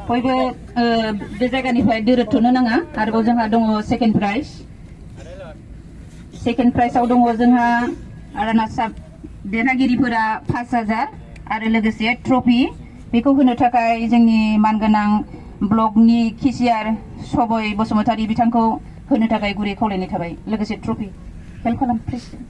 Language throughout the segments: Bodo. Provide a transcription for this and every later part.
बयबो बे जायगानिफ्राय दोरोदथ'नो नाङा आरोबाव जोंहा दङ सेकेन्ड प्राइजआव दङ जोंहा रानार्स आप देरहागिरिफोरा 5000 आरो लोगोसे ट्रफि बेखौ होनो थाखाय जोंनि मानगोनां ब्लकनि केसिआर सबय बसुमतारी बिथांखौ होनो थाखाय गुरै खावलायनाय थाबाय लोगोसे ट्रफि हेल्प खालाम प्रेसिडेन्ट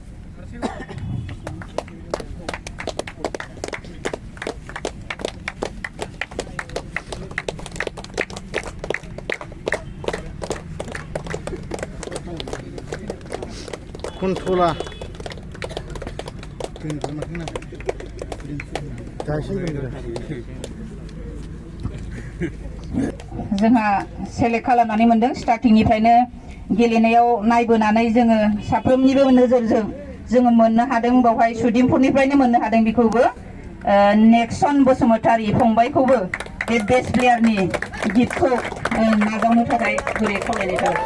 Controller. जोंहा सेलेक्ट खालामनानै मोनदों स्टार्टिंनिफ्रायनो गेलेनायाव नायबोनानै जोङो साफ्रोमनिबो नोजोरजों जोङो मोननो हादों बावहाय सुदिमपुरनिफ्रायनो मोननो हादों बेखौबो नेक्सन बसुमतारी फंबायखौबो बे बेस्ट प्लेयारनि गिफ्टखौ नाजावनो थाखाय गुरै खावलायनाय थाबाय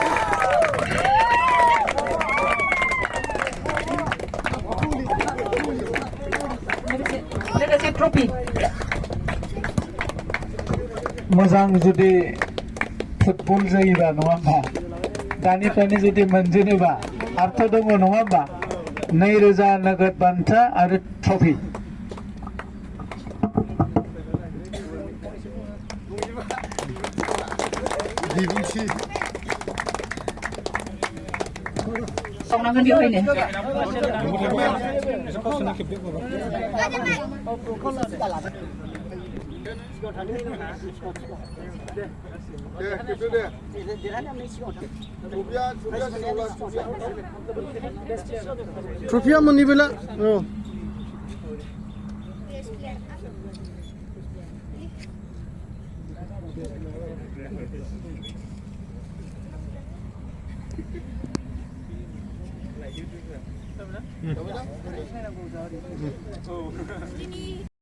लोगोसे ट्रफि मोजां जुदि फुटबल जायोबा नङा होमबा दानिफ्रायनो जुदि मोनजेनोबा अर्थ दङ नङा होमबा 2000 नगद बान्था आरो ट्रफि संनांगोन बेवहायनो ट्रफिया मोननैबोला